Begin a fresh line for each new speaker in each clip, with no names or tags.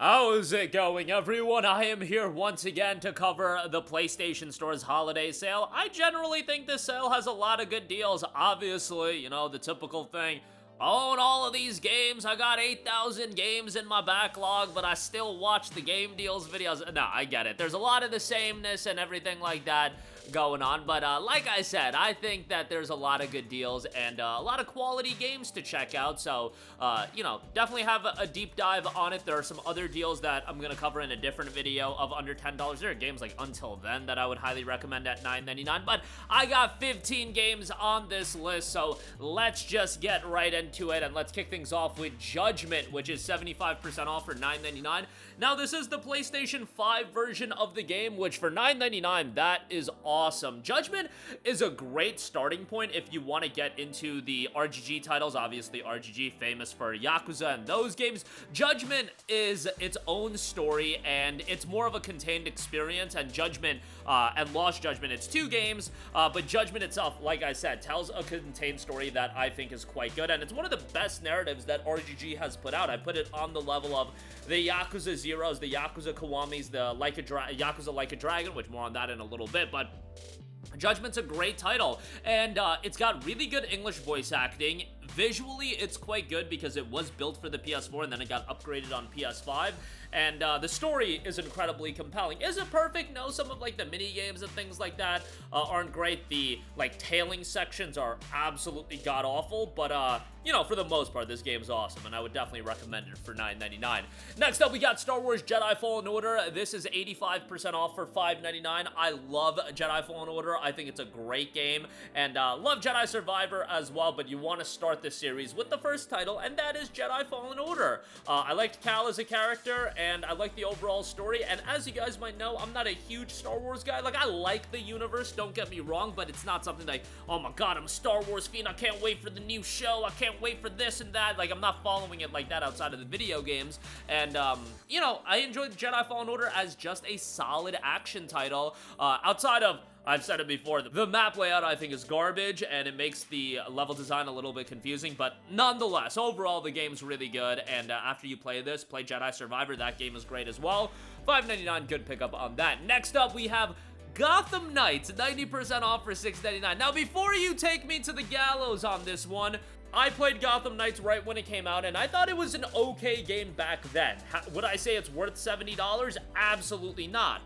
How's it going, everyone? I am here once again to cover the PlayStation Store's holiday sale. I generally think this sale has a lot of good deals. Obviously, you know, the typical thing. Own all of these games. I got 8,000 games in my backlog, but I still watch the game deals videos. No, I get it. There's a lot of the sameness and everything like that going on, but like I said, I think that there's a lot of good deals and a lot of quality games to check out, so you know, definitely have a deep dive on it. There are some other deals that I'm gonna cover in a different video of under $10. There are games like Until Then that I would highly recommend at $9.99, but I got 15 games on this list, so let's just get right into it, and let's kick things off with Judgment, which is 75% off for $9.99. Now, this is the PlayStation 5 version of the game, which for $9.99, that is awesome. Judgment is a great starting point if you want to get into the RGG titles. Obviously, RGG famous for Yakuza and those games. Judgment is its own story, and it's more of a contained experience, and Judgment and Lost Judgment, it's two games, but Judgment itself, like I said, tells a contained story that I think is quite good, and it's one of the best narratives that RGG has put out. I put it on the level of the Yakuza Zeros, the Yakuza Kiwamis, the Yakuza Like a Dragon, which more on that in a little bit, but Judgment's a great title, and it's got really good English voice acting. Visually, it's quite good because it was built for the PS4 and then it got upgraded on PS5, and the story is incredibly compelling. Is it perfect? No, some of like the mini games and things like that aren't great. The like tailing sections are absolutely god-awful, but you know, for the most part, this game's awesome, and I would definitely recommend it for $9.99. Next up, we got Star Wars Jedi Fallen Order. This is 85% off for $5.99. I love Jedi Fallen Order. I think it's a great game, and love Jedi Survivor as well, but you want to start the series with the first title, and that is Jedi Fallen Order. I liked Cal as a character, and I like the overall story, and as you guys might know, I'm not a huge Star Wars guy. Like, I like the universe, don't get me wrong, but it's not something like, oh my god, I'm a Star Wars fiend, I can't wait for the new show, I can't wait for this and that. Like, I'm not following it like that outside of the video games, and you know, I enjoyed Jedi Fallen Order as just a solid action title, outside of, I've said it before, the map layout I think is garbage, and it makes the level design a little bit confusing, but nonetheless, overall, the game's really good, and after you play this, play Jedi Survivor, that game is great as well. $5.99, good pickup on that. Next up, we have Gotham Knights, 90% off for $6.99. Now, before you take me to the gallows on this one, I played Gotham Knights right when it came out, and I thought it was an okay game back then. Would I say it's worth $70? Absolutely not.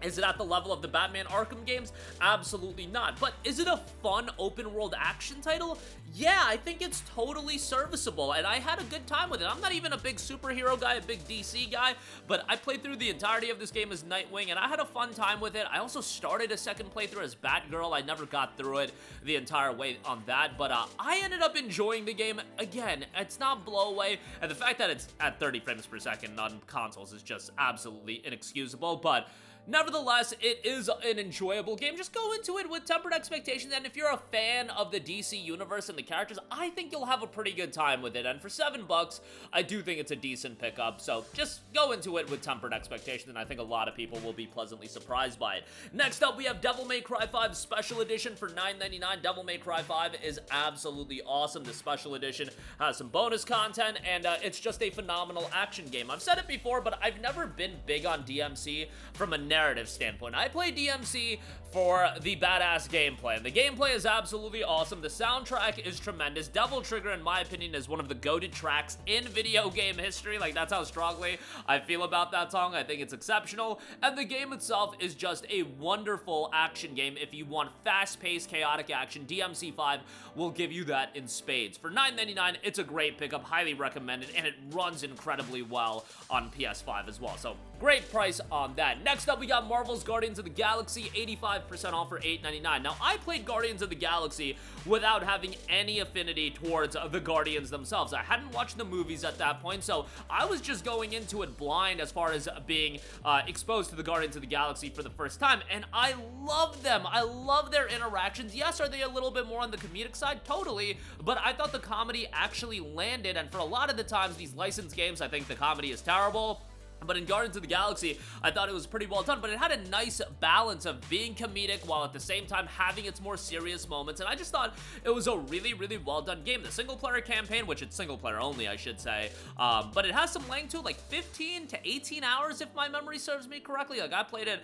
Is it at the level of the Batman Arkham games? Absolutely not. But is it a fun open-world action title? Yeah, I think it's totally serviceable, and I had a good time with it. I'm not even a big superhero guy, a big DC guy, but I played through the entirety of this game as Nightwing, and I had a fun time with it. I also started a second playthrough as Batgirl. I never got through it the entire way on that, but I ended up enjoying the game. Again, it's not blowaway, and the fact that it's at 30 frames per second on consoles is just absolutely inexcusable, but nevertheless, it is an enjoyable game. Just go into it with tempered expectations, and if you're a fan of the DC universe and the characters, I think you'll have a pretty good time with it, and for $7, I do think it's a decent pickup, so just go into it with tempered expectations, and I think a lot of people will be pleasantly surprised by it. Next up, we have Devil May Cry 5 Special Edition for $9.99. Devil May Cry 5 is absolutely awesome. The Special Edition has some bonus content, and it's just a phenomenal action game. I've said it before, but I've never been big on DMC from a narrative standpoint. I play DMC for the badass gameplay, and the gameplay is absolutely awesome. The soundtrack is tremendous. Devil Trigger, in my opinion, is one of the goated tracks in video game history. Like, that's how strongly I feel about that song. I think it's exceptional, and the game itself is just a wonderful action game. If you want fast-paced, chaotic action, DMC 5 will give you that in spades. For $9.99, it's a great pickup, highly recommended, and it runs incredibly well on PS5 as well, so great price on that. Next up, we got Marvel's Guardians of the Galaxy, 85% off for $8.99. Now, I played Guardians of the Galaxy without having any affinity towards the Guardians themselves. I hadn't watched the movies at that point, so I was just going into it blind as far as being exposed to the Guardians of the Galaxy for the first time, and I love them. I love their interactions. Yes, are they a little bit more on the comedic side? Totally, but I thought the comedy actually landed, and for a lot of the times, these licensed games, I think the comedy is terrible. But in Guardians of the Galaxy, I thought it was pretty well done, but it had a nice balance of being comedic while at the same time having its more serious moments, and I just thought it was a really, really well done game. The single-player campaign, which it's single-player only, I should say, but it has some length to it, like 15 to 18 hours, if my memory serves me correctly. Like, I played it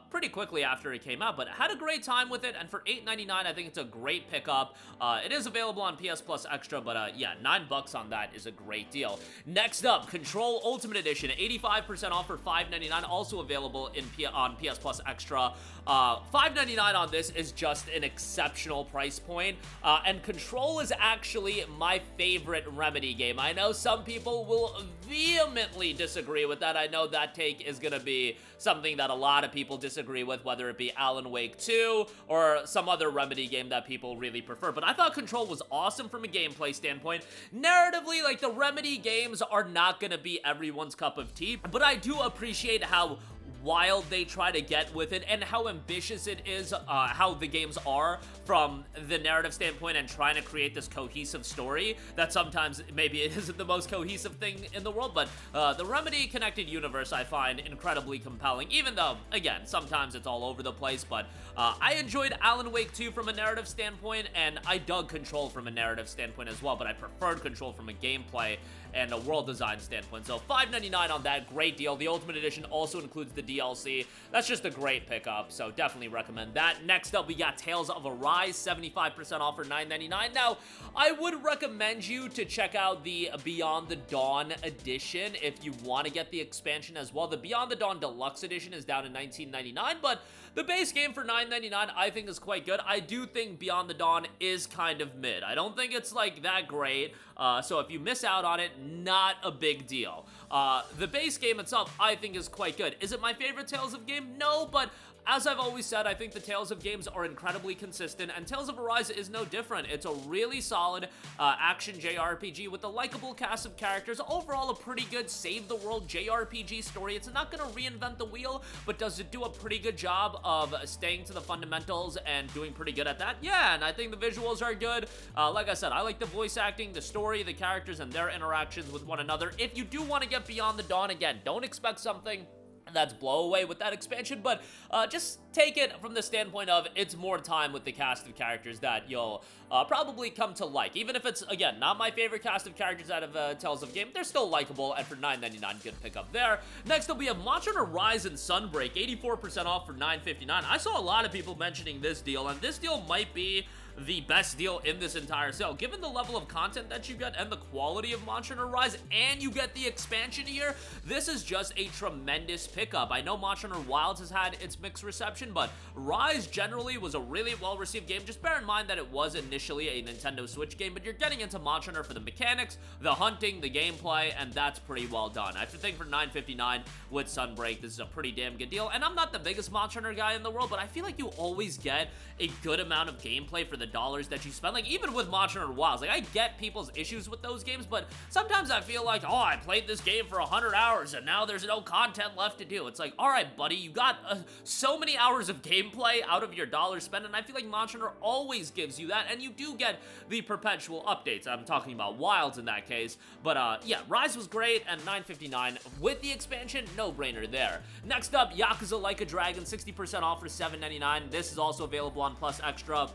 pretty quickly after it came out, but I had a great time with it, and for $8.99, I think it's a great pickup. It is available on PS Plus Extra, but yeah, $9 on that is a great deal. Next up, Control Ultimate Edition, 85% off for $5.99, also available on PS Plus Extra. $5.99 on this is just an exceptional price point, and Control is actually my favorite Remedy game. I know some people will vehemently disagree with that. I know that take is gonna be something that a lot of people disagree with, whether it be Alan Wake 2 or some other Remedy game that people really prefer, but I thought Control was awesome from a gameplay standpoint. Narratively, like, the Remedy games are not gonna be everyone's cup of tea, but I do appreciate how wild they try to get with it and how ambitious it is, how the games are from the narrative standpoint and trying to create this cohesive story that sometimes maybe it isn't the most cohesive thing in the world, but the Remedy connected universe I find incredibly compelling, even though, again, sometimes it's all over the place, but I enjoyed Alan Wake 2 from a narrative standpoint, and I dug Control from a narrative standpoint as well, but I preferred Control from a gameplay and a world design standpoint. So $5.99 on that, great deal. The Ultimate Edition also includes the DLC. That's just a great pickup, so definitely recommend that. Next up, we got Tales of Arise, 75% off for $9.99. Now, I would recommend you to check out the Beyond the Dawn Edition if you want to get the expansion as well. The Beyond the Dawn Deluxe Edition is down to $19.99, but the base game for $9.99 I think is quite good. I do think Beyond the Dawn is kind of mid. I don't think it's like that great, so if you miss out on it, not a big deal. The base game itself I think is quite good. Is it my favorite Tales of game? No, but as I've always said, I think the Tales of games are incredibly consistent, and Tales of Arise is no different. It's a really solid action JRPG with a likable cast of characters. Overall, a pretty good save-the-world JRPG story. It's not going to reinvent the wheel, but does it do a pretty good job of staying to the fundamentals and doing pretty good at that? Yeah, and I think the visuals are good. Like I said, I like the voice acting, the story, the characters, and their interactions with one another. If you do want to get Beyond the Dawn, again, don't expect something that's blow away with that expansion, but just take it from the standpoint of it's more time with the cast of characters that you'll probably come to like. Even if it's, again, not my favorite cast of characters out of Tales of game, they're still likable, and for $9.99, good pickup there. Next up, we have Monster Hunter Rise and Sunbreak, 84% off for $9.59. I saw a lot of people mentioning this deal, and this deal might be the best deal in this entire sale. Given the level of content that you get and the quality of Monster Hunter Rise, and you get the expansion here, this is just a tremendous pickup. I know Monster Hunter Wilds has had its mixed reception, but Rise generally was a really well-received game. Just bear in mind that it was initially a Nintendo Switch game, but you're getting into Monster Hunter for the mechanics, the hunting, the gameplay, and that's pretty well done. I think for $9.59 with Sunbreak, this is a pretty damn good deal. And I'm not the biggest Monster Hunter guy in the world, but I feel like you always get a good amount of gameplay for the dollars that you spend. Like, even with Monster Hunter Wilds, like, I get people's issues with those games, but sometimes I feel like, oh, I played this game for 100 hours and now there's no content left to do. It's like, all right, buddy, you got so many hours of gameplay out of your dollar spent, and I feel like Monster Hunter always gives you that, and you do get the perpetual updates. I'm talking about Wilds in that case, but yeah, Rise was great, and $9.59 with the expansion, no-brainer there. Next up, Yakuza Like a Dragon, 60% off for $7.99. This is also available on Plus Extra.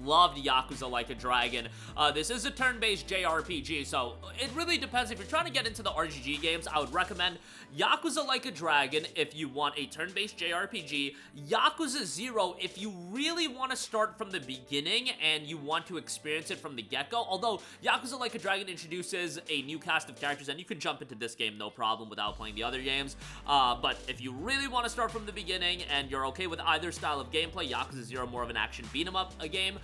Loved Yakuza Like a Dragon. This is a turn-based JRPG, so it really depends. If you're trying to get into the RGG games, I would recommend Yakuza Like a Dragon if you want a turn-based JRPG, Yakuza 0 if you really want to start from the beginning and you want to experience it from the get-go, although Yakuza Like a Dragon introduces a new cast of characters and you can jump into this game no problem without playing the other games, but if you really want to start from the beginning and you're okay with either style of gameplay, Yakuza 0 more of an action beat-em-up game,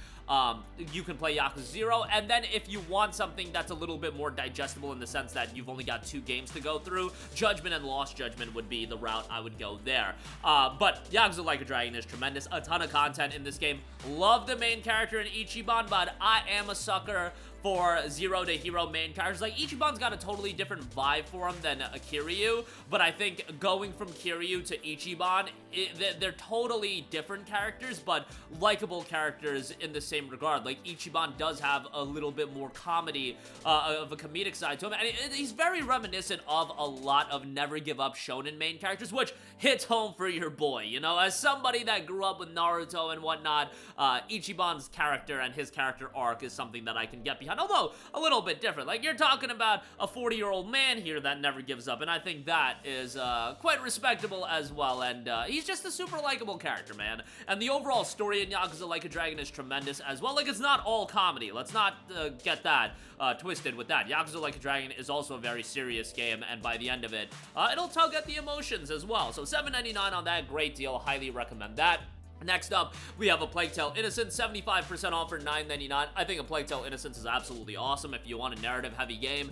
you can play Yakuza 0, and then if you want something that's a little bit more digestible in the sense that you've only got 2 games to go through, Judgment and Lost Judgment would be the route I would go there. But Yakuza Like a Dragon is tremendous, a ton of content in this game. Love the main character in Ichiban, but I am a sucker for Zero to Hero main characters. Like, Ichiban's got a totally different vibe for him than Kiryu, but I think going from Kiryu to Ichiban, they're totally different characters, but likable characters in the same regard. Like, Ichiban does have a little bit more comedy, of a comedic side to him, and he's very reminiscent of a lot of Never Give Up shonen main characters, which hits home for your boy, you know? As somebody that grew up with Naruto and whatnot, Ichiban's character and his character arc is something that I can get behind, although a little bit different. Like, you're talking about a 40-year-old man here that never gives up, and I think that is quite respectable as well, and he's just a super likable character, man. And the overall story in Yakuza Like a Dragon is tremendous as well. Like, it's not all comedy. Let's not get that twisted with that. Yakuza Like a Dragon is also a very serious game, and by the end of it, it'll tug at the emotions as well. So $7.99 on that, great deal. Highly recommend that. Next up, we have A Plague Tale Innocence, 75% off for $9.99. I think A Plague Tale Innocence is absolutely awesome if you want a narrative-heavy game.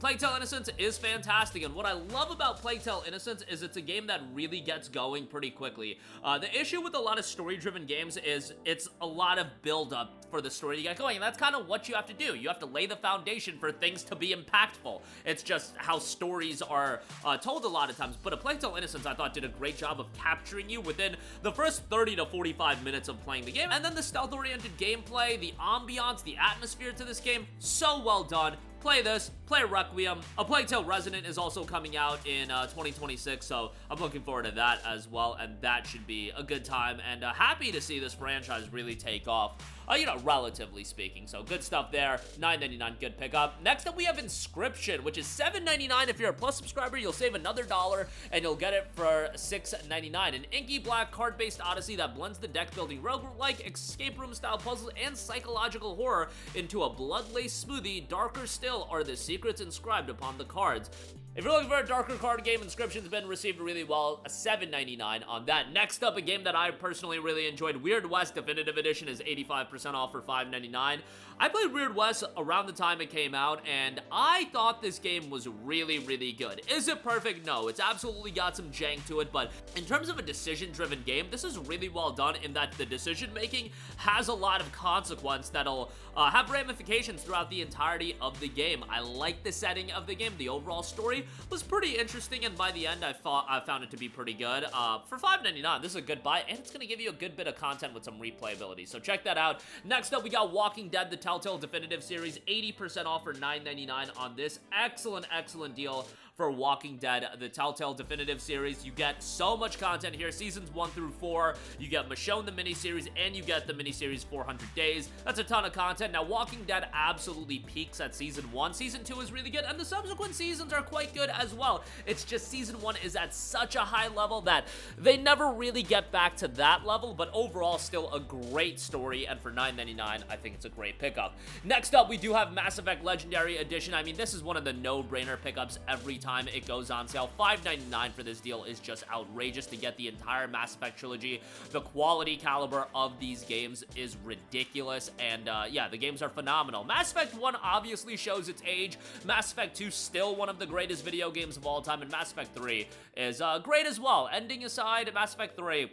Plague Tale Innocence is fantastic, and what I love about Plague Tale Innocence is it's a game that really gets going pretty quickly. The issue with a lot of story-driven games is it's a lot of build-up for the story to get going, and that's kind of what you have to do. You have to lay the foundation for things to be impactful. It's just how stories are told a lot of times, but A Plague Tale Innocence, I thought, did a great job of capturing you within the first 30 to 45 minutes of playing the game, and then the stealth-oriented gameplay, the ambiance, the atmosphere to this game, so well done. Play this, play Requiem. A Plague Tale Resonant is also coming out in 2026, so I'm looking forward to that as well, and that should be a good time, and happy to see this franchise really take off, you know, relatively speaking. So good stuff there. $9.99, good pickup. Next up, we have Inscryption, which is $7.99. If you're a Plus subscriber, you'll save another $1, and you'll get it for $6.99. An inky black card-based odyssey that blends the deck-building roguelike, escape room-style puzzles, and psychological horror into a blood-laced smoothie. Darker still are the secrets inscribed upon the cards. If you're looking for a darker card game, Inscryption's been received really well. $7.99 on that. Next up, a game that I personally really enjoyed. Weird West Definitive Edition is 85% off for $5.99. I played Weird West around the time it came out, and I thought this game was really, really good. Is it perfect? No. It's absolutely got some jank to it, but in terms of a decision-driven game, this is really well done in that the decision-making has a lot of consequence that'll have ramifications throughout the entirety of the game. I like the setting of the game. The overall story was pretty interesting, and by the end, I found it to be pretty good. For $5.99, this is a good buy, and it's going to give you a good bit of content with some replayability, so check that out. Next up, we got Walking Dead, the Telltale Definitive Series, 80% off for $9.99 on this. Excellent, excellent deal for Walking Dead, the Telltale Definitive Series. You get so much content here, seasons 1 through 4. You get Michonne, the miniseries, and you get the miniseries 400 Days. That's a ton of content. Now, Walking Dead absolutely peaks at season 1. Season 2 is really good, and the subsequent seasons are quite good as well. It's just season 1 is at such a high level that they never really get back to that level, but overall, still a great story, and for $9.99, I think it's a great pickup. Next up, we do have Mass Effect Legendary Edition. I mean, this is one of the no-brainer pickups every time it goes on sale. $5.99 for this deal is just outrageous to get the entire Mass Effect trilogy. The quality caliber of these games is ridiculous, and yeah, the games are phenomenal. Mass Effect 1 obviously shows its age. Mass Effect 2 still one of the greatest video games of all time, and Mass Effect 3 is great as well. Ending aside, Mass Effect 3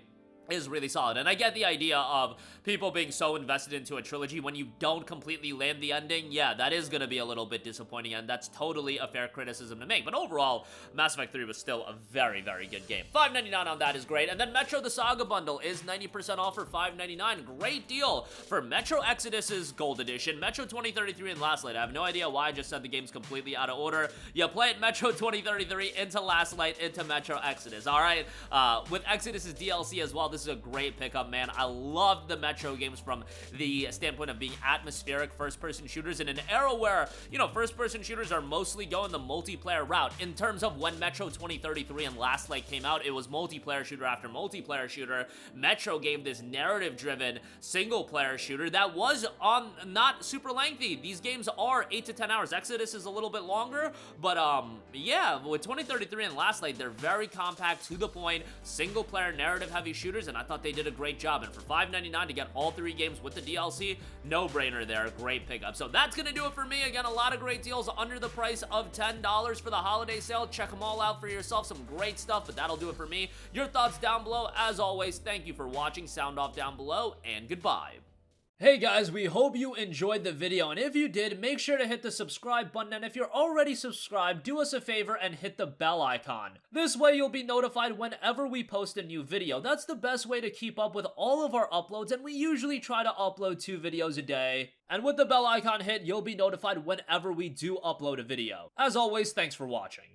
is really solid, and I get the idea of people being so invested into a trilogy when you don't completely land the ending. Yeah, that is gonna be a little bit disappointing, and that's totally a fair criticism to make, but overall, Mass Effect 3 was still a very, very good game. $5.99 on that is great, and then Metro the Saga bundle is 90% off for $5.99. Great deal for Metro Exodus's Gold Edition, Metro 2033, and Last Light. I have no idea why I just said the game's completely out of order. You play it Metro 2033 into Last Light into Metro Exodus, alright? With Exodus's DLC as well, this is a great pickup, man. I love the Metro games from the standpoint of being atmospheric first-person shooters in an era where, you know, first-person shooters are mostly going the multiplayer route. In terms of when Metro 2033 and Last Light came out, it was multiplayer shooter after multiplayer shooter. Metro gave this narrative-driven single-player shooter that was not super lengthy. These games are 8 to 10 hours. Exodus is a little bit longer, but yeah, with 2033 and Last Light, they're very compact, to the point, single-player narrative-heavy shooters, and I thought they did a great job. And for $5.99 to get all 3 games with the DLC, no-brainer there. Great pickup. So that's gonna do it for me. Again, a lot of great deals under the price of $10 for the holiday sale. Check them all out for yourself. Some great stuff, but that'll do it for me. Your thoughts down below. As always, thank you for watching. Sound off down below, and goodbye. Hey guys, we hope you enjoyed the video, and if you did, make sure to hit the subscribe button, and if you're already subscribed, do us a favor and hit the bell icon. This way you'll be notified whenever we post a new video. That's the best way to keep up with all of our uploads, and we usually try to upload 2 videos a day. And with the bell icon hit, you'll be notified whenever we do upload a video. As always, thanks for watching.